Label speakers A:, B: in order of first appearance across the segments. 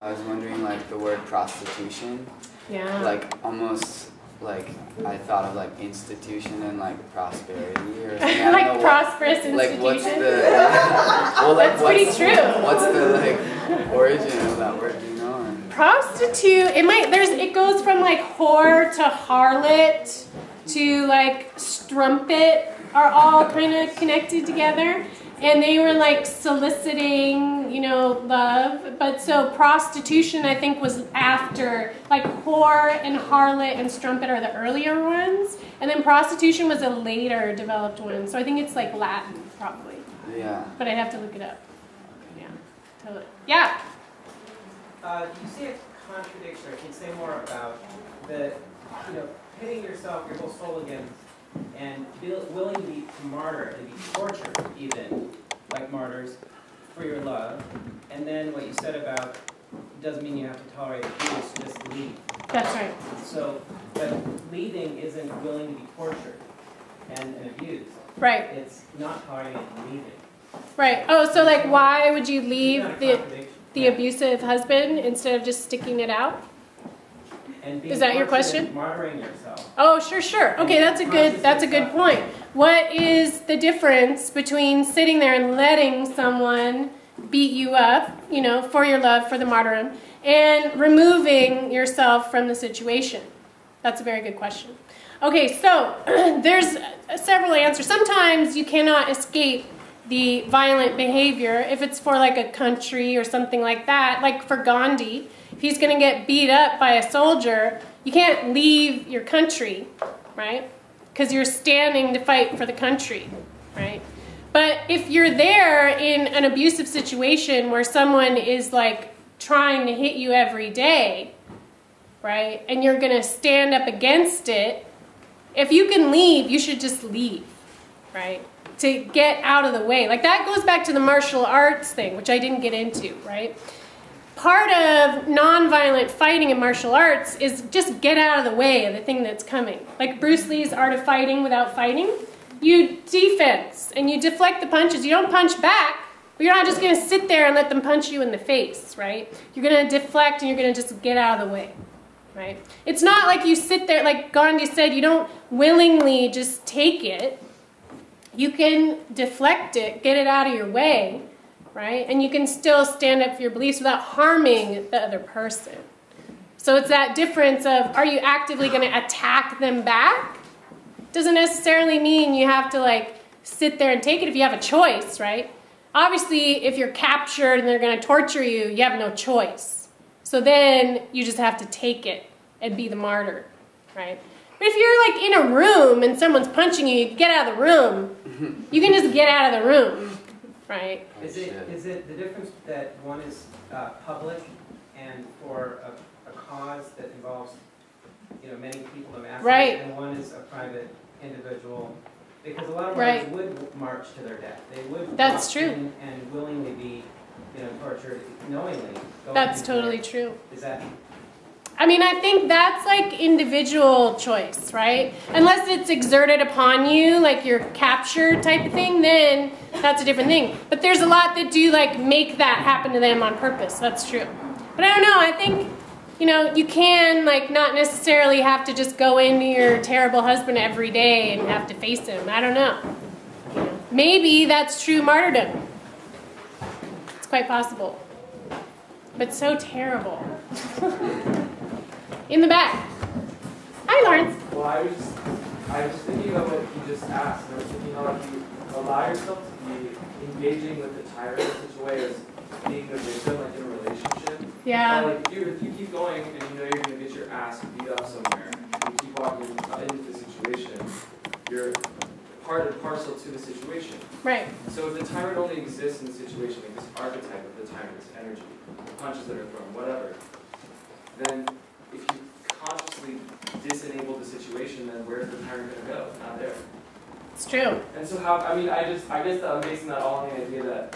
A: I was wondering, like, the word prostitution.
B: Yeah.
A: Like, almost, like, I thought of, like, institution and, like, prosperity or something.
B: Like prosperous institution?
A: Like, what's the... well, like,
B: that's pretty true.
A: What's the, like, origin of that word, do you know? And
B: prostitute, it goes from, like, whore to harlot to, like, strumpet are all kind of connected together. And they were like soliciting, you know, love. But so prostitution, I think, was after, like whore and harlot and strumpet are the earlier ones. And then prostitution was a later developed one. So I think it's like Latin, probably.
A: yeah.
B: But I'd have to look it up. Yeah, totally. Yeah?
C: You see a contradiction, or can you say more about the, you know, pitting yourself, your whole soul against, and willing to be martyred and be tortured even, like martyrs, for your love. And then what you said about, it doesn't mean you have to tolerate abuse, just leave.
B: That's right.
C: So, but leaving isn't willing to be tortured and abused.
B: Right.
C: It's not tolerating it and leaving.
B: Right. Oh, so like why would you leave the
C: Yeah.
B: abusive husband instead of just sticking it out?
C: And being
B: Is that your
C: tortured
B: question?
C: and martyring yourself.
B: Oh, sure. Okay, that's a good point. What is the difference between sitting there and letting someone beat you up, you know, for your love, for the martyrdom, and removing yourself from the situation? That's a very good question. Okay, so there's several answers. Sometimes you cannot escape the violent behavior if it's for like a country or something like that, like for Gandhi. If he's going to get beat up by a soldier, you can't leave your country, right? Because you're standing to fight for the country, right? But if you're there in an abusive situation where someone is like trying to hit you every day, right? And you're going to stand up against it, if you can leave, you should just leave, right? To get out of the way. Like that goes back to the martial arts thing, which I didn't get into, right? Part of nonviolent fighting in martial arts is just get out of the way of the thing that's coming. Like Bruce Lee's Art of Fighting Without Fighting. You defense and you deflect the punches. You don't punch back, but you're not just going to sit there and let them punch you in the face, right? You're going to deflect and you're going to just get out of the way, right? It's not like you sit there, like Gandhi said, you don't willingly just take it. You can deflect it, get it out of your way, right? And you can still stand up for your beliefs without harming the other person. So it's that difference of, are you actively going to attack them back? Doesn't necessarily mean you have to like sit there and take it if you have a choice, right? Obviously, if you're captured and they're going to torture you, you have no choice. So then you just have to take it and be the martyr, right? But if you're like in a room and someone's punching you, you get out of the room. You can just get out of the room, right?
C: Is it the difference that one is public and for a cause that involves, you know, many people of masses,
B: right,
C: and one is a private individual? Because a lot of martyrs would march to their death. They would.
B: That's true.
C: And willingly be, you know, tortured knowingly.
B: That's totally true.
C: Is that?
B: I mean, I think that's like individual choice, right? Unless it's exerted upon you, like you're captured type of thing, then that's a different thing. But there's a lot that do like make that happen to them on purpose. That's true. But I don't know, I think, you know, you can like not necessarily have to just go into your terrible husband every day and have to face him. I don't know. You know, maybe that's true martyrdom. It's quite possible. But so terrible. In the back. Hi, Lawrence.
D: Well, I was thinking about what you just asked, and I was thinking how if you allow yourself to be engaging with the tyrant in such a way as being the victim, like in a relationship.
B: Yeah.
D: Like if you keep going and you know you're going to get your ass beat up somewhere, you keep walking into the situation, you're part and parcel to the situation.
B: Right.
D: So if the tyrant only exists in the situation, like this archetype of the tyrant, this energy, the punches that are thrown, whatever, then if you consciously disenable the situation, then where's the tyrant going to go? It's not there.
B: It's true.
D: And so how, I mean, I guess that I'm basing that all on the idea that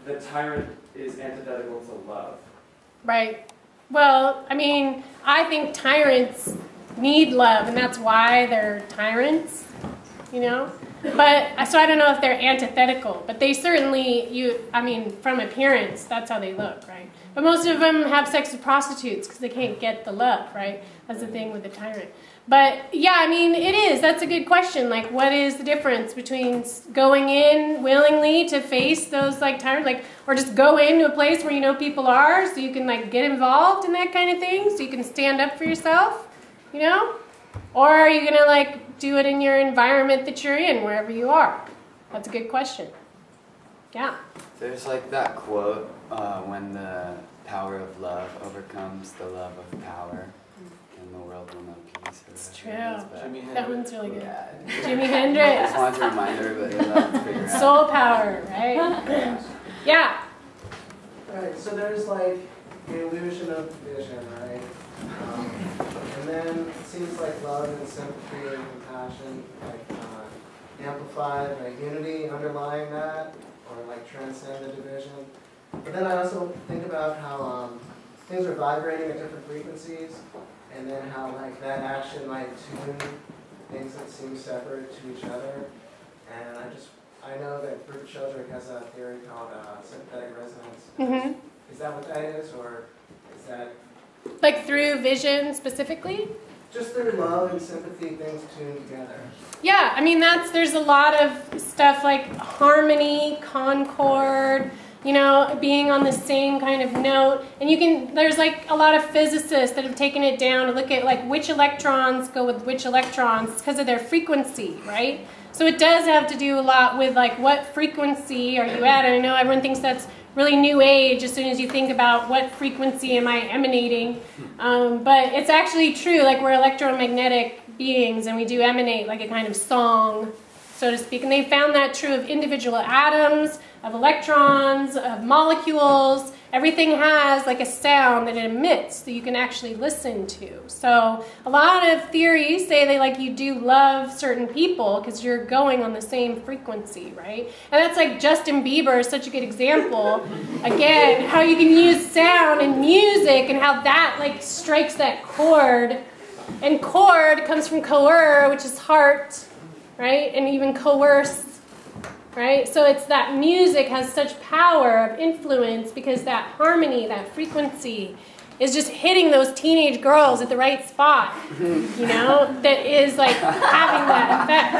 D: the tyrant is antithetical to love.
B: Right. Well, I mean, I think tyrants need love, and that's why they're tyrants. you know? But, so I don't know if they're antithetical, but they certainly, I mean, from appearance, that's how they look, right? But most of them have sex with prostitutes because they can't get the love, right? That's the thing with the tyrant. But, yeah, I mean, it is. That's a good question. Like, what is the difference between going in willingly to face those, like, tyrants, like, or just go into a place where you know people are so you can, like, get involved in that kind of thing so you can stand up for yourself, you know? Or are you going to, like, do it in your environment that you're in, wherever you are? That's a good question. Yeah.
A: There's, like, that quote, when the power of love overcomes the love of power, and the world will know peace.
B: It's true.
D: Jimi
B: That one's really good.
A: Yeah.
B: Jimi
A: I
B: Hendrix.
A: just wanted to remind everybody of that to figure out.
B: Soul power, right? Yeah.
E: Right, so there's like the illusion of vision, right? And then it seems like love and sympathy and compassion like amplified, like unity underlying that, or like transcend the division. But then I also think about how things are vibrating at different frequencies, and then how like that action might tune things that seem separate to each other. And I know that Bruce Sheldrake has a theory called sympathetic resonance.
B: Mm-hmm.
E: Is that what that is, or is that
B: Like through vision specifically?
E: just through love and sympathy, things tune together?
B: Yeah, I mean, there's a lot of stuff like harmony, concord, you know, being on the same kind of note. And there's like a lot of physicists that have taken it down to look at like which electrons go with which electrons because of their frequency, right? So it does have to do a lot with like what frequency are you at? And I know everyone thinks that's really new age as soon as you think about what frequency am I emanating. But it's actually true, like we're electromagnetic beings and we do emanate like a kind of song, so to speak. And they found that true of individual atoms, of electrons, of molecules. Everything has like a sound that it emits that you can actually listen to. So a lot of theories say you do love certain people because you're going on the same frequency, right? And that's like Justin Bieber is such a good example. Again, how you can use sound and music and how that like strikes that chord. And chord comes from coer, which is heart, right? And even coerce. Right? So it's that music has such power of influence because that harmony, that frequency is just hitting those teenage girls at the right spot, you know, that is like having that effect.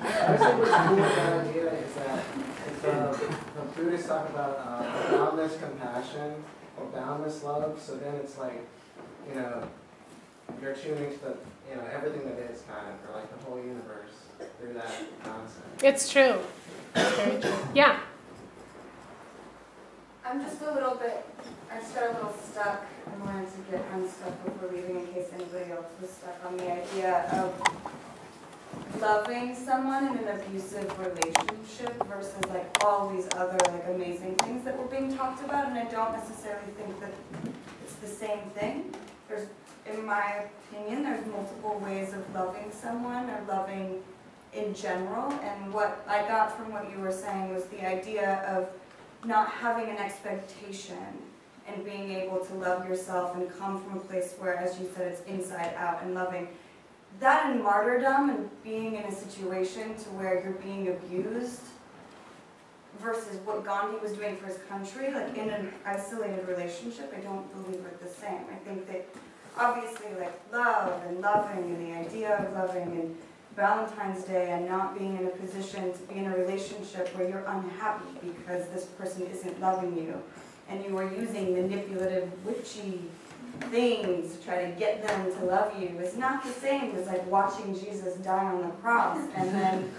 E: I think what's cool with that idea is that the Buddhists talk about boundless compassion or boundless love, so then it's like, you know, you're tuning to the, you know, everything that is kind of, or like the whole universe. Through that concept.
B: It's true. It's very true. Yeah.
F: I'm just a little bit, I just got a little stuck. I wanted to get unstuck before leaving in case anybody else was stuck on the idea of loving someone in an abusive relationship versus like all these other like amazing things that were being talked about, and I don't necessarily think that it's the same thing. There's, in my opinion, there's multiple ways of loving someone or loving in general, and what I got from what you were saying was the idea of not having an expectation and being able to love yourself and come from a place where, as you said, it's inside out and loving. That and martyrdom and being in a situation to where you're being abused versus what Gandhi was doing for his country, like in an isolated relationship, I don't believe are the same. I think that obviously like love and loving and the idea of loving and Valentine's Day and not being in a position to be in a relationship where you're unhappy because this person isn't loving you and you are using manipulative, witchy things to try to get them to love you is not the same as like watching Jesus die on the cross and then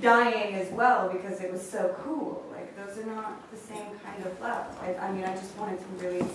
F: dying as well because it was so cool. Like those are not the same kind of love. I mean, I just wanted to really...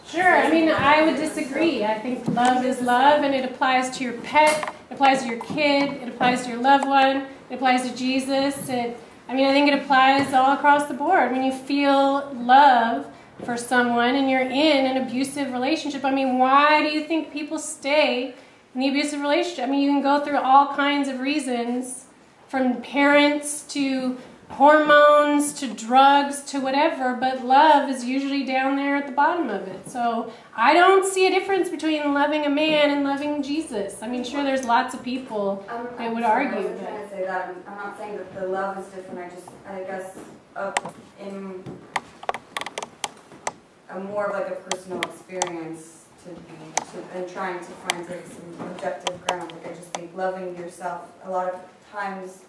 B: Sure, I mean, I would disagree. I think love is love, and it applies to your pet, it applies to your kid, it applies to your loved one, it applies to Jesus. I think it applies all across the board. When you feel love for someone and you're in an abusive relationship, I mean, why do you think people stay in the abusive relationship? I mean, you can go through all kinds of reasons, from parents to hormones to drugs to whatever, but love is usually down there at the bottom of it. So I don't see a difference between loving a man and loving Jesus. I mean, sure, there's lots of people that would argue.
F: I wasn't trying to say that. I'm not saying that the love is different. I guess, in a more of like a personal experience and trying to find like some objective ground. Like I just think loving yourself, a lot of times,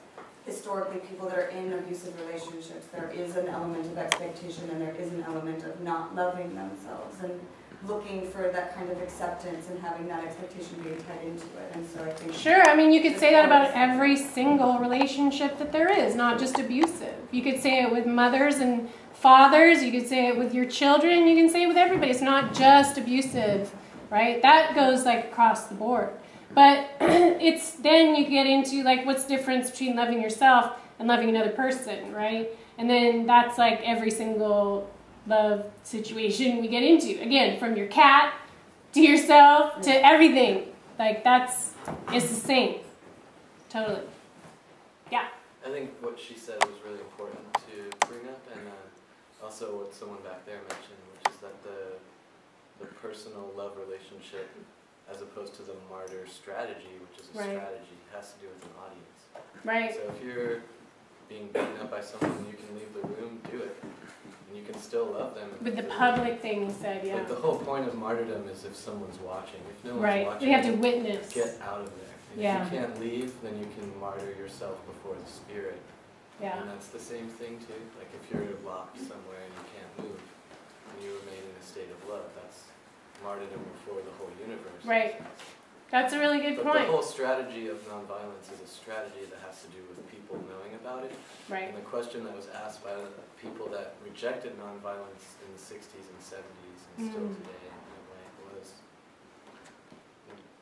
F: historically, people that are in abusive relationships, there is an element of expectation and there is an element of not loving themselves and looking for that kind of acceptance and having that expectation being tied into it. And so I think...
B: Sure, I mean, you could say that about every single relationship that there is, not just abusive. You could say it with mothers and fathers, you could say it with your children, you can say it with everybody. It's not just abusive, right? That goes like across the board. But it's then you get into like what's the difference between loving yourself and loving another person, right? And then that's like every single love situation we get into. Again, from your cat to yourself to everything. Like it's the same. Totally. Yeah.
G: I think what she said was really important to bring up, and also what someone back there mentioned, which is that the personal love relationship, as opposed to the martyr strategy, which is a strategy, has to do with an audience.
B: Right.
G: So if you're being beaten up by someone, you can leave the room, do it. And you can still love them.
B: With the public thing you said, yeah.
G: But the whole point of martyrdom is if someone's watching. If no one's watching,
B: we have to witness.
G: Get out of there. If you can't leave, then you can martyr yourself before the Spirit.
B: Yeah.
G: And that's the same thing too. Like if you're locked somewhere and you can't move, and you remain in a state of love, that's martyrdom before the whole universe.
B: Right. That's a really good point.
G: The whole strategy of nonviolence is a strategy that has to do with people knowing about it.
B: Right.
G: And the question that was asked by the people that rejected nonviolence in the 60s and 70s and still today in a way was,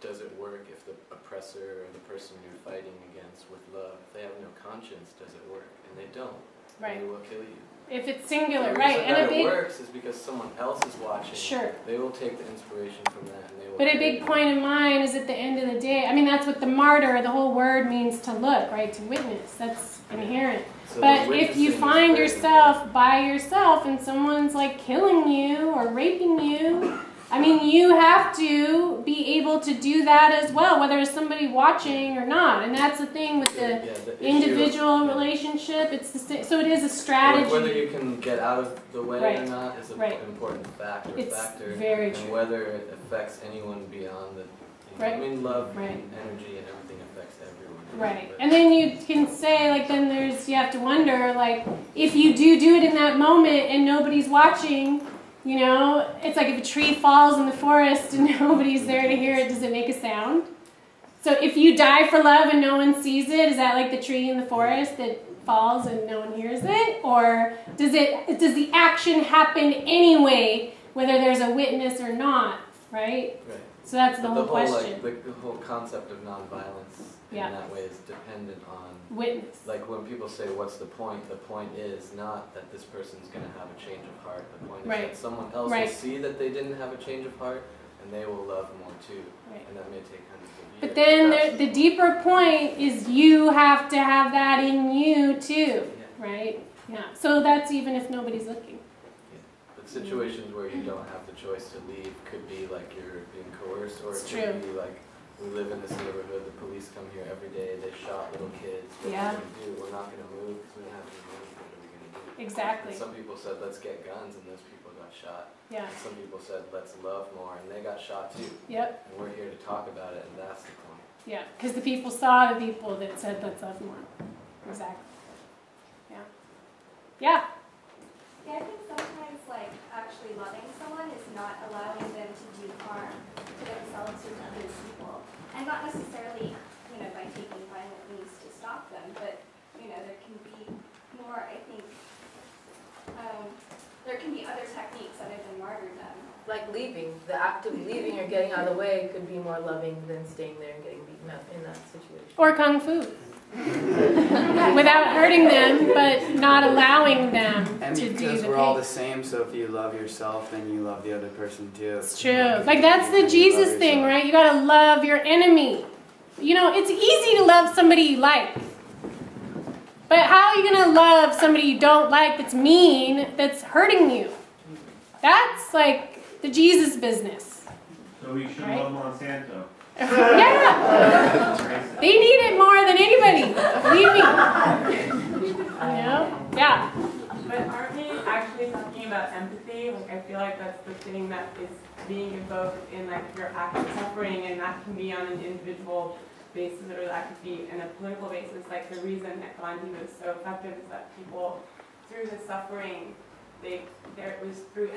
G: does it work if the oppressor or the person you're fighting against with love, if they have no conscience, does it work? And they don't.
B: Right.
G: They will kill you.
B: If it's singular,
G: the
B: right.
G: reason
B: And
G: it works is because someone else is watching.
B: Sure.
G: They will take the inspiration from that and they will.
B: But a big point of mine is at the end of the day, I mean, that's what the martyr, the whole word means to look, right? To witness. That's inherent.
G: So
B: but if you find yourself by yourself and someone's like killing you or raping you, I mean, you have to be able to do that as well, whether it's somebody watching or not. And that's the thing with the individual relationship. It's the same. So it is a strategy.
G: Whether you can get out of the way or not is an important factor.
B: Very true.
G: And whether it affects anyone beyond the. I mean, love and energy and everything affects everyone.
B: Right. And then you can say, like, then you have to wonder, like, if you do it in that moment and nobody's watching. You know, it's like if a tree falls in the forest and nobody's there to hear it, does it make a sound? So if you die for love and no one sees it, is that like the tree in the forest that falls and no one hears it? Or does the action happen anyway, whether there's a witness or not, right? Right. So that's the whole question.
G: Like, the whole concept of nonviolence in that way is dependent on
B: witness.
G: Like when people say, what's the point is not that this person's going to have a change of heart. The point is that someone else will see that they didn't have a change of heart and they will love more too. Right. And that may take hundreds of years.
B: But then the deeper point is you have to have that in you too, right? Yeah. So that's even if nobody's looking.
G: But situations where you don't have the choice to leave could be like you're being coerced, or it could be like, we live in this neighborhood, the police come here every day, they shot little kids. What are we going to do? We're not going to move because we don't have any money. What are we going to do?
B: Exactly.
G: And some people said, let's get guns, and those people got shot.
B: Yeah.
G: And some people said, let's love more, and they got shot too.
B: Yep.
G: And we're here to talk about it, and that's the point.
B: Yeah, because the people saw the people that said, let's love more. Exactly. Yeah. Yeah.
H: Yeah, I think sometimes, like, actually loving someone is not allowing them to do harm to themselves or to other people. And not necessarily, by taking violent means to stop them, but, there can be more, I think, there can be other techniques other than martyrdom.
I: Like leaving. The act of leaving or getting out of the way could be more loving than staying there and getting beaten up in that situation.
B: Or kung fu. Without hurting them, but not allowing them to do the
A: because we're all the same, so if you love yourself, then you love the other person too.
B: It's true. Like that's the Jesus thing, right? You gotta love your enemy. It's easy to love somebody you like. But how are you going to love somebody you don't like that's mean, that's hurting you? That's like the Jesus business.
J: So we should
B: right?
J: love Monsanto.
B: Yeah. They need it more than anybody. Believe me. You know? Yeah.
K: But aren't we actually talking about empathy? Like, I feel like that's the thing that is being evoked in like your actual suffering, and that can be on an individual basis, or that could be in a political basis. Like the reason that Gandhi was so effective is that people, through his suffering, it was through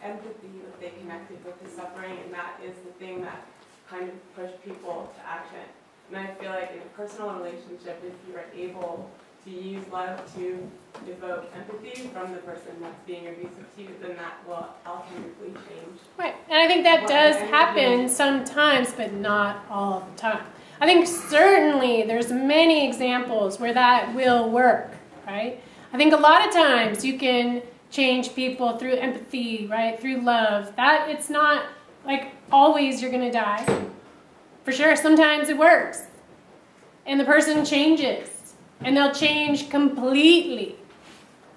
K: empathy that they connected with his suffering, and that is the thing that kind of pushed people to action. And I feel like in a personal relationship, if you are able to use love to evoke empathy from the person that's being abusive to you, then that will ultimately change.
B: Right, and I think that does happen sometimes, but not all the time. I think certainly there's many examples where that will work, right? I think a lot of times you can change people through empathy, right, through love. That it's not like always you're going to die. For sure, sometimes it works. And the person changes. And they'll change completely.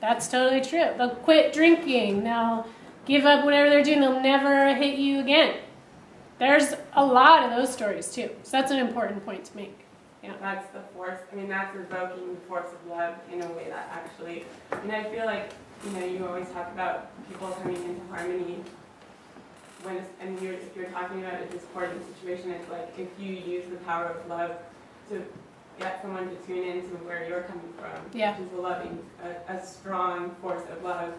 B: That's totally true. They'll quit drinking. They'll give up whatever they're doing. They'll never hit you again. There's a lot of those stories too. So that's an important point to make. Yeah.
K: That's the force. I mean, that's evoking the force of love in a way that actually, and I feel like, you always talk about people coming into harmony when if you're talking about a discordant situation, it's like if you use the power of love to get someone to tune into where you're coming from,
B: yeah.
K: which is a loving, a strong force of love,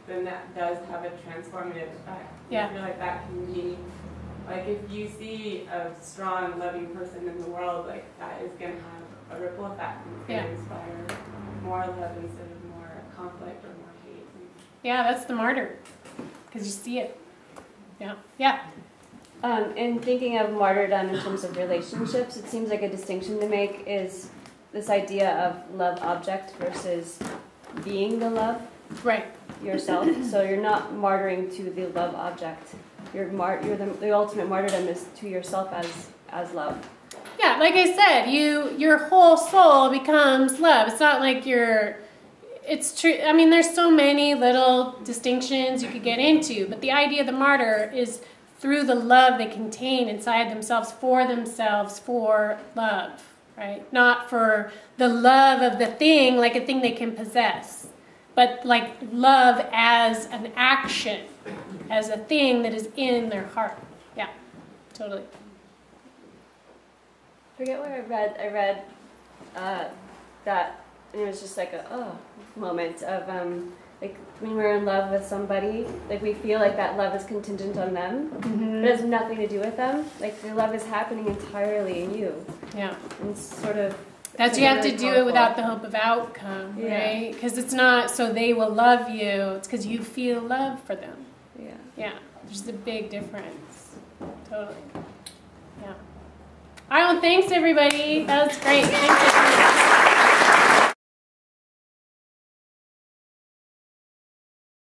K: then that does have a transformative effect.
B: Yeah.
K: I feel like that can be, like if you see a strong, loving person in the world, like that is going to have a ripple effect and it's going to inspire more love instead of more conflict or more hate.
B: Yeah, that's the martyr, because you see it. Yeah. Yeah.
L: And thinking of martyrdom in terms of relationships, it seems like a distinction to make is this idea of love object versus being the love yourself. So you're not martyring to the love object. The ultimate martyrdom is to yourself as love.
B: Yeah, like I said, your whole soul becomes love. It's not like it's true. I mean, there's so many little distinctions you could get into, but the idea of the martyr is through the love they contain inside themselves, for love, right? Not for the love of the thing, like a thing they can possess, but like love as an action, as a thing that is in their heart. Yeah, totally.
L: I forget where I read that, and it was just like a moment of like when we're in love with somebody, like we feel like that love is contingent on them. Mm-hmm. It has nothing to do with them. Like the love is happening entirely in you.
B: Yeah.
L: And sort of.
B: That's you have to do it without the hope of outcome, right? Because it's not so they will love you. It's because you feel love for them.
L: Yeah.
B: Yeah. There's a big difference. Totally. Yeah. All right. Well, thanks everybody. That was great. Thanks everybody.